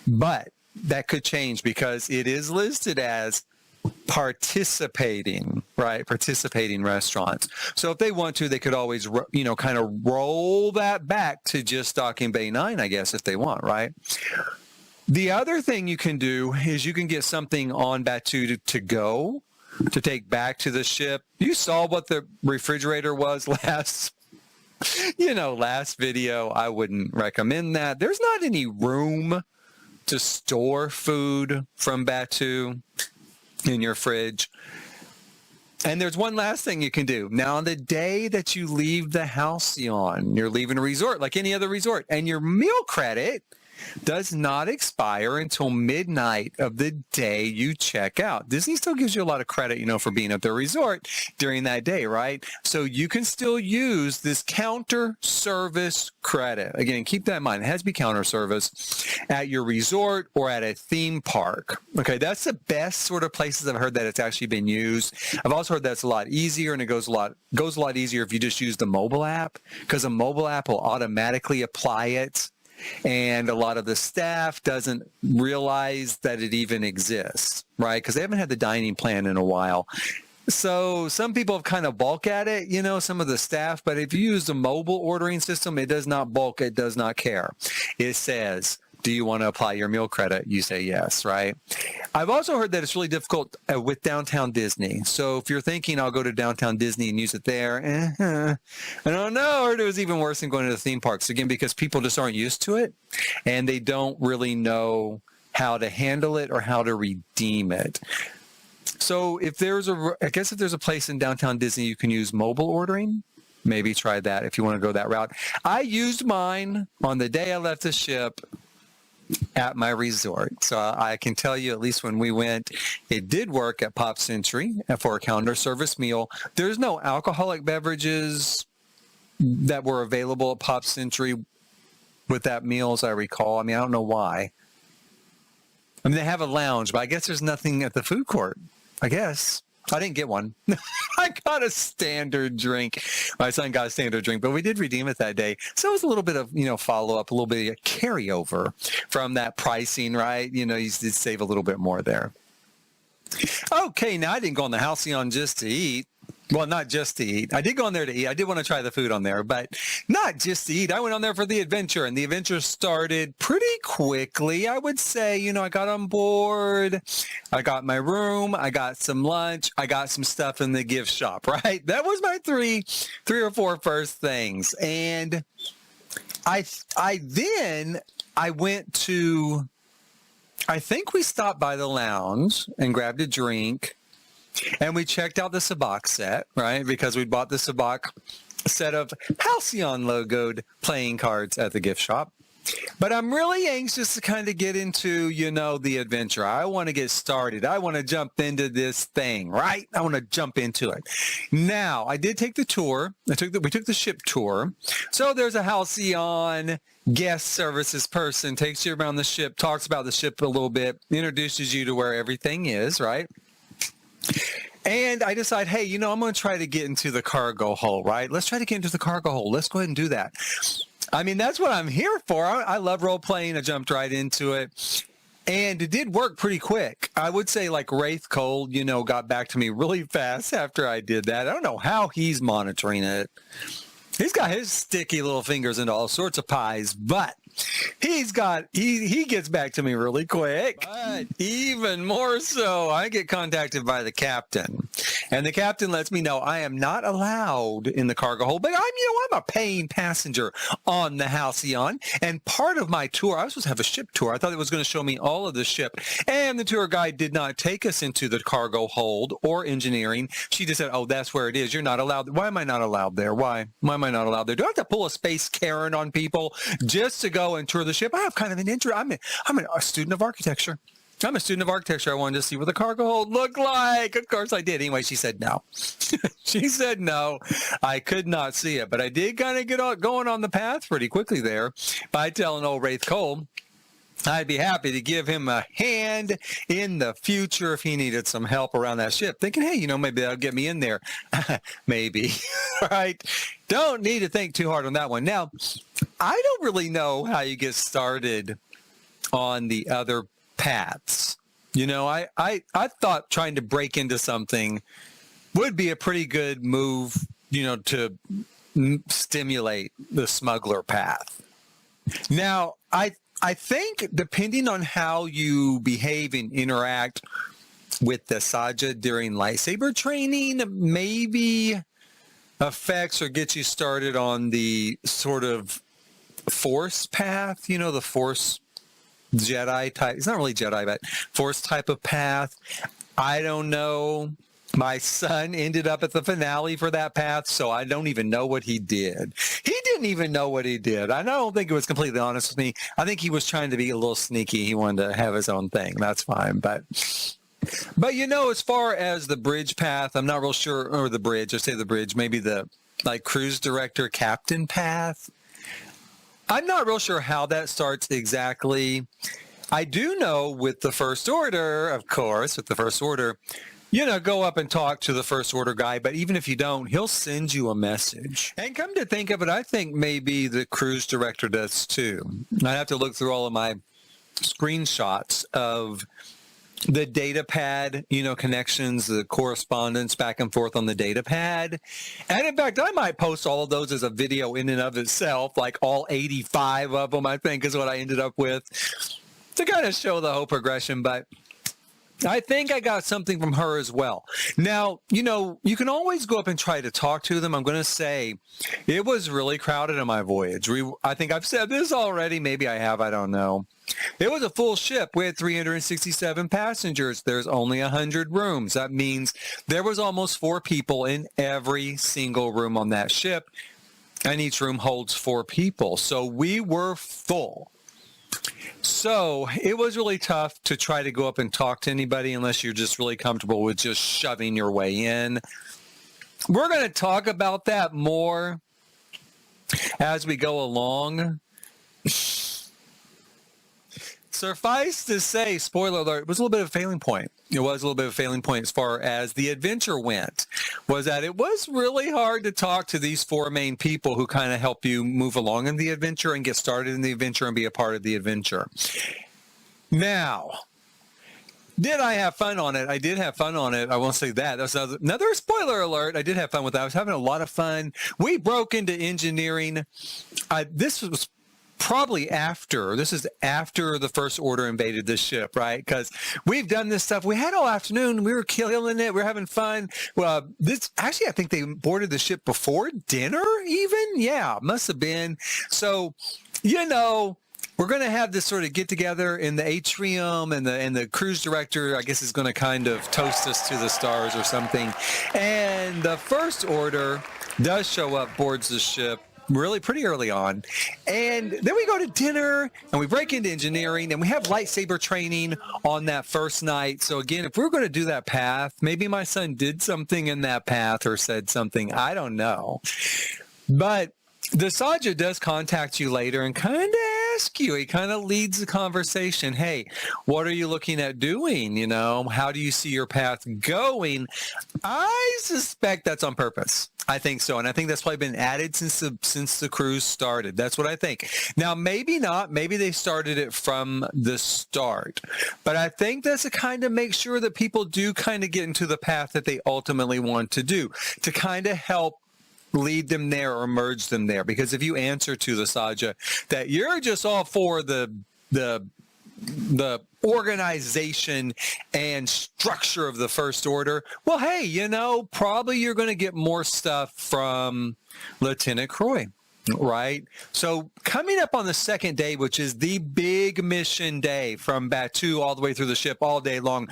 Speaker 1: But that could change because it is listed as participating, right? Participating restaurants. So if they want to, they could always, kind of roll that back to just Docking Bay 9, I guess, if they want, right? The other thing you can do is you can get something on Batuu to go, to take back to the ship. You saw what the refrigerator was last video. I wouldn't recommend that. There's not any room to store food from Batuu in your fridge. And there's one last thing you can do. Now, on the day that you leave the Halcyon, you're leaving a resort like any other resort, and your meal credit does not expire until midnight of the day you check out. Disney still gives you a lot of credit, for being at the resort during that day, right? So you can still use this counter service credit. Again, keep that in mind. It has to be counter service at your resort or at a theme park. Okay, that's the best sort of places I've heard that it's actually been used. I've also heard that's a lot easier, and it goes a lot easier if you just use the mobile app, because the mobile app will automatically apply it. And a lot of the staff doesn't realize that it even exists, right? Because they haven't had the dining plan in a while. So some people have kind of bulk at it, you know, some of the staff, but if you use the mobile ordering system, it does not bulk. It does not care. It says, do you want to apply your meal credit? You say yes, right? I've also heard that it's really difficult with downtown Disney. So if you're thinking I'll go to downtown Disney and use it there, I don't know. I heard it was even worse than going to the theme parks, again, because people just aren't used to it and they don't really know how to handle it or how to redeem it. So if there's if there's a place in downtown Disney you can use mobile ordering, maybe try that if you want to go that route. I used mine on the day I left the ship at my resort. So I can tell you, at least when we went, it did work at Pop Century for a counter service meal. There's no alcoholic beverages that were available at Pop Century with that meal, as I recall. I mean, I don't know why. I mean, they have a lounge, but I guess there's nothing at the food court. I guess. I didn't get one. I got a standard drink. My son got a standard drink, but we did redeem it that day. So it was a little bit of, follow-up, a little bit of carryover from that pricing, right? You did save a little bit more there. Okay, now I didn't go on the Halcyon just to eat. Well, not just to eat. I did go on there to eat. I did want to try the food on there, but not just to eat. I went on there for the adventure, and the adventure started pretty quickly. I would say, I got on board. I got my room. I got some lunch. I got some stuff in the gift shop, right? That was my three or four first things. And I went to, I think we stopped by the lounge and grabbed a drink. And we checked out the Sabacc set, right? Because we bought the Sabacc set of Halcyon logoed playing cards at the gift shop. But I'm really anxious to kind of get into, the adventure. I want to get started. I want to jump into this thing, right? I want to jump into it. Now, I did take the tour. We took the ship tour. So there's a Halcyon guest services person, takes you around the ship, talks about the ship a little bit, introduces you to where everything is, right? And I decide, hey, I'm going to try to get into the cargo hold, right? Let's try to get into the cargo hold. Let's go ahead and do that. I mean, that's what I'm here for. I love role-playing. I jumped right into it. And it did work pretty quick. I would say like Wraith Cold, got back to me really fast after I did that. I don't know how he's monitoring it. He's got his sticky little fingers into all sorts of pies, but he gets back to me really quick. But even more so, I get contacted by the captain. And the captain lets me know I am not allowed in the cargo hold, but I'm a paying passenger on the Halcyon. And part of my tour, I was supposed to have a ship tour. I thought it was going to show me all of the ship. And the tour guide did not take us into the cargo hold or engineering. She just said, oh, that's where it is. You're not allowed. Why am I not allowed there? Why am I not allowed there? Do I have to pull a space Karen on people just to go and tour the ship? I have kind of an interest. I'm a student of architecture. I'm a student of architecture. I wanted to see what the cargo hold looked like. Of course I did. Anyway, she said no. She said no. I could not see it. But I did kind of get going on the path pretty quickly there by telling old Wraith Cole I'd be happy to give him a hand in the future if he needed some help around that ship. Thinking, hey, maybe that'll get me in there. Maybe. Right? Don't need to think too hard on that one. Now, I don't really know how you get started on the other paths. I thought trying to break into something would be a pretty good move, to stimulate the smuggler path. Now, I think depending on how you behave and interact with the Saja during lightsaber training, maybe affects or gets you started on the sort of Force path, the Force Jedi type. It's not really Jedi, but Force type of path. I don't know. My son ended up at the finale for that path, so I don't even know what he did. He didn't even know what he did. I don't think it was completely honest with me. I think he was trying to be a little sneaky. He wanted to have his own thing. That's fine. But as far as the bridge path, I'm not real sure, or the bridge, maybe the cruise director captain path. I'm not real sure how that starts exactly. I do know with the First Order, of course, go up and talk to the First Order guy, but even if you don't, he'll send you a message. And come to think of it, I think maybe the cruise director does too. I have to look through all of my screenshots of the data pad, connections, the correspondence back and forth on the data pad. And in fact, I might post all of those as a video in and of itself, like all 85 of them, I think is what I ended up with, to kind of show the whole progression. But I think I got something from her as well. Now, you can always go up and try to talk to them. I'm going to say it was really crowded on my voyage. I think I've said this already. Maybe I have. I don't know. It was a full ship. We had 367 passengers. There's only 100 rooms. That means there was almost 4 people in every single room on that ship, and each room holds 4 people. So we were full. So it was really tough to try to go up and talk to anybody unless you're just really comfortable with just shoving your way in. We're going to talk about that more as we go along. Suffice to say, spoiler alert, it was a little bit of a failing point. It was a little bit of a failing point as far as the adventure went, was that it was really hard to talk to these 4 main people who kind of help you move along in the adventure and get started in the adventure and be a part of the adventure. Now, did I have fun on it? I did have fun on it. I won't say that. That's another spoiler alert. I did have fun with that. I was having a lot of fun. We broke into engineering. This was probably after the First Order invaded this ship, right? Because we've done this stuff. We had all afternoon. We were killing it. We were having fun. Well, I think they boarded the ship before dinner even. Yeah, must have been. So, we're going to have this sort of get together in the atrium, and the cruise director, I guess, is going to kind of toast us to the stars or something. And the First Order does show up, boards the ship really pretty early on. And then we go to dinner and we break into engineering and we have lightsaber training on that first night. So again, if we're going to do that path, maybe my son did something in that path or said something. I don't know. But the Saja does contact you later and kind of ask you. He kind of leads the conversation. Hey, what are you looking at doing? How do you see your path going? I suspect that's on purpose. I think so. And I think that's probably been added since the cruise started. That's what I think. Now, maybe not. Maybe they started it from the start. But I think that's to kind of make sure that people do kind of get into the path that they ultimately want to do, to kind of help lead them there or merge them there. Because if you answer to the Saja that you're just all for the organization and structure of the First Order, well, hey, probably you're going to get more stuff from Lieutenant Croy, right? So coming up on the second day, which is the big mission day from Batu all the way through the ship all day long,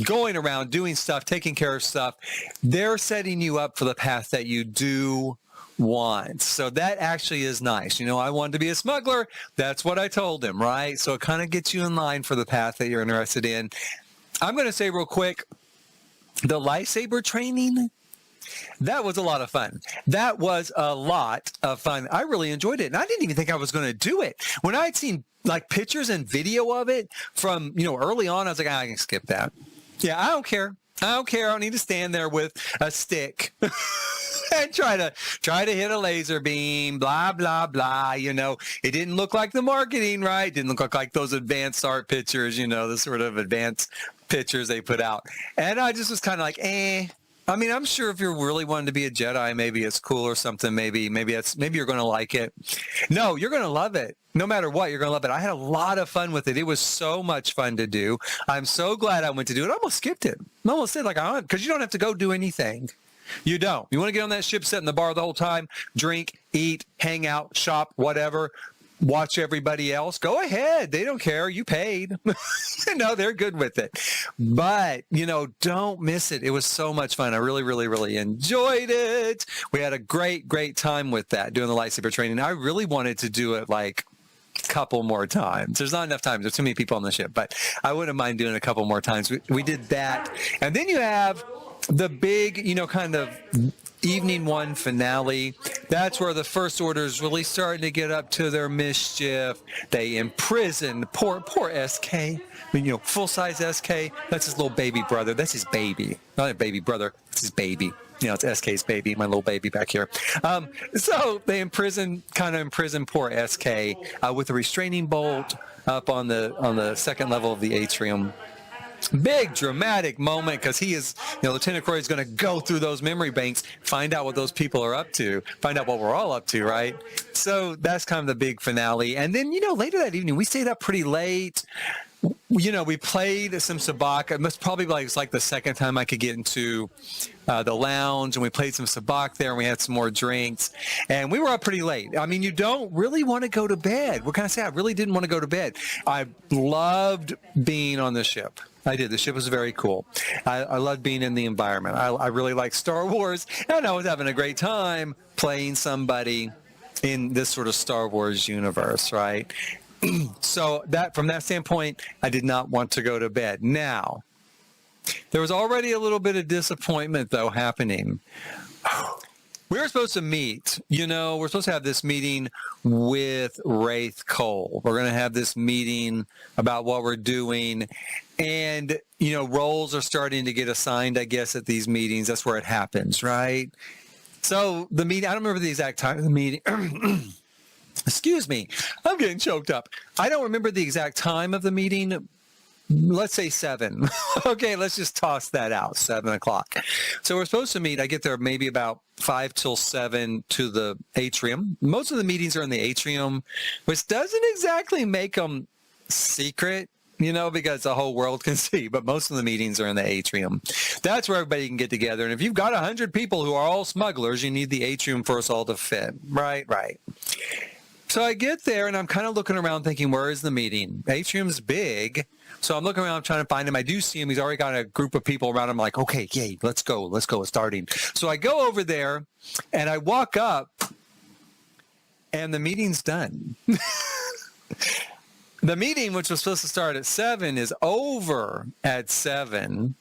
Speaker 1: going around, doing stuff, taking care of stuff, they're setting you up for the path that you do want. So that actually is nice. I wanted to be a smuggler. That's what I told him, right? So it kind of gets you in line for the path that you're interested in. I'm going to say real quick, the lightsaber training, that was a lot of fun. That was a lot of fun. I really enjoyed it. And I didn't even think I was going to do it. When I'd seen like pictures and video of it from, early on, I was like, I can skip that. Yeah, I don't care. I don't need to stand there with a stick and try to hit a laser beam, blah, blah, blah. It didn't look like the marketing, right? It didn't look like those advanced art pictures, the sort of advanced pictures they put out. And I just was kind of like, I mean, I'm sure if you're really wanting to be a Jedi, maybe it's cool or something. Maybe you're going to like it. No, you're going to love it. No matter what, you're going to love it. I had a lot of fun with it. It was so much fun to do. I'm so glad I went to do it. I almost skipped it. I almost said because you don't have to go do anything. You don't. You want to get on that ship, sit in the bar the whole time, drink, eat, hang out, shop, whatever. Watch everybody else. Go ahead. They don't care. You paid. They're good with it. But, don't miss it. It was so much fun. I really, really, really enjoyed it. We had a great, great time with that, doing the lightsaber training. I really wanted to do it like a couple more times. There's not enough time. There's too many people on the ship, but I wouldn't mind doing it a couple more times. We did that. And then you have the big, kind of evening one finale. That's where the First Order is really starting to get up to their mischief. They imprison poor SK. Full-size SK. That's his little baby brother. That's his baby. Not a baby brother. It's his baby. It's SK's baby, my little baby back here. So they imprison poor SK with a restraining bolt up on the second level of the atrium. Big dramatic moment because he is, Lieutenant Croy is going to go through those memory banks, find out what those people are up to, find out what we're all up to, right? So that's kind of the big finale. And then, later that evening, we stayed up pretty late. We played some sabacc. It must probably it's like the second time I could get into the lounge, and we played some sabacc there, and we had some more drinks, and we were up pretty late. I mean, you don't really want to go to bed. What can I say? I really didn't want to go to bed. I loved being on the ship. I did. The ship was very cool. I loved being in the environment. I really liked Star Wars, and I was having a great time playing somebody in this sort of Star Wars universe, right? So from that standpoint, I did not want to go to bed. Now, there was already a little bit of disappointment, though, happening. We were supposed to meet. We're supposed to have this meeting with Wraith Cole. We're going to have this meeting about what we're doing. And, roles are starting to get assigned, I guess, at these meetings. That's where it happens, right? So the meeting, I don't remember the exact time of the meeting. Excuse me. I'm getting choked up. I don't remember the exact time of the meeting. Let's say 7. Okay, let's just toss that out, 7 o'clock. So we're supposed to meet. I get there maybe about 5 till 7 to the atrium. Most of the meetings are in the atrium, which doesn't exactly make them secret, because the whole world can see. But most of the meetings are in the atrium. That's where everybody can get together. And if you've got 100 people who are all smugglers, you need the atrium for us all to fit. Right. So I get there, and I'm kind of looking around thinking, where is the meeting? Atrium's big. So I'm looking around trying to find him. I do see him. He's already got a group of people around him. I'm like, okay, yay, let's go. It's starting. So I go over there, and I walk up, and the meeting's done. The meeting, which was supposed to start at 7, is over at 7.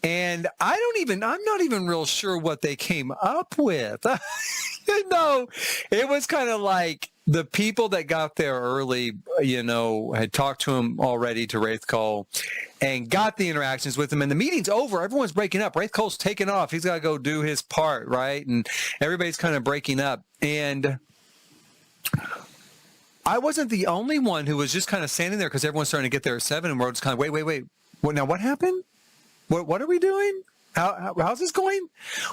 Speaker 1: And I'm not even real sure what they came up with. It was kind of like the people that got there early, had talked to him already, to Wraith Cole, and got the interactions with him. And the meeting's over. Everyone's breaking up. Wraith Cole's taking off. He's got to go do his part, right? And everybody's kind of breaking up. And I wasn't the only one who was just kind of standing there because everyone's starting to get there at 7, and we're just kind of, wait. What happened? What are we doing? How's this going?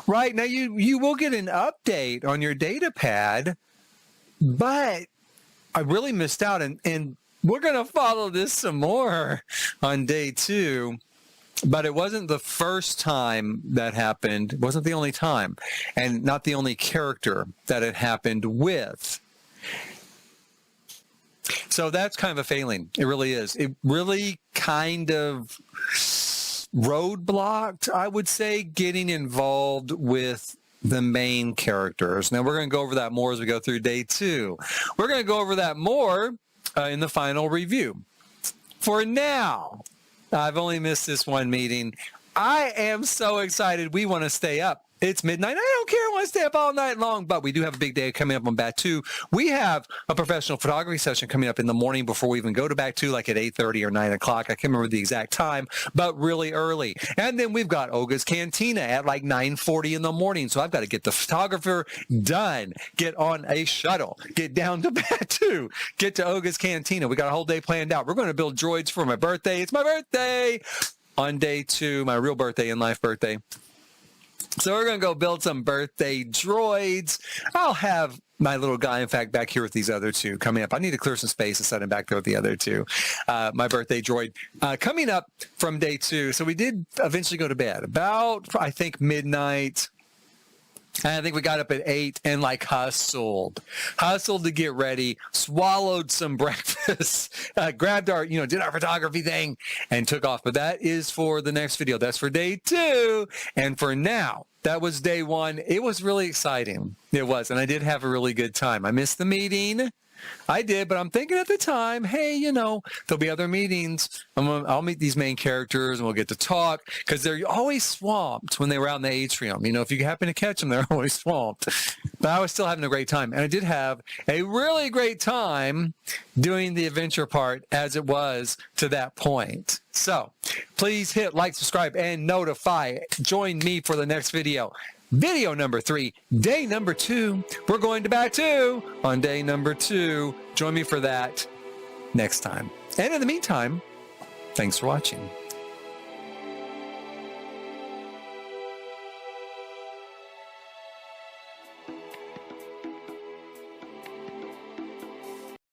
Speaker 1: Right, now you will get an update on your data pad, but I really missed out, and we're going to follow this some more on day 2. But it wasn't the first time that happened. It wasn't the only time, and not the only character that it happened with. So that's kind of a failing. It really is. It really kind of roadblocked, I would say, getting involved with the main characters. Now, we're going to go over that more as we go through day 2. We're going to go over that more in the final review. For now, I've only missed this one meeting. I am so excited. We want to stay up. It's midnight. I don't care. I want to stay up all night long. But we do have a big day coming up on Bat 2. We have a professional photography session coming up in the morning before we even go to Bat 2, like at 8:30 or 9 o'clock. I can't remember the exact time, but really early. And then we've got Olga's Cantina at like 9:40 in the morning. So I've got to get the photographer done, get on a shuttle, get down to Bat 2, get to Olga's Cantina. We got a whole day planned out. We're going to build droids for my birthday. It's my birthday on day 2, my real birthday, in life birthday. So we're going to go build some birthday droids. I'll have my little guy, in fact, back here with these other 2 coming up. I need to clear some space and set him back there with the other 2. My birthday droid coming up from day 2. So we did eventually go to bed about, I think, midnight. And I think we got up at 8 and like hustled to get ready, swallowed some breakfast, grabbed our, did our photography thing and took off. But that is for the next video. That's for day 2. And for now, that was day 1. It was really exciting. It was. And I did have a really good time. I missed the meeting. I did, but I'm thinking at the time, hey, there'll be other meetings. I'll meet these main characters and we'll get to talk because they're always swamped when they were out in the atrium. If you happen to catch them, they're always swamped. But I was still having a great time. And I did have a really great time doing the adventure part as it was to that point. So please hit like, subscribe, and notify. Join me for the next video. Video number 3, day number 2. We're going to Bat 2 on day number 2. Join me for that next time. And in the meantime, Thanks for watching.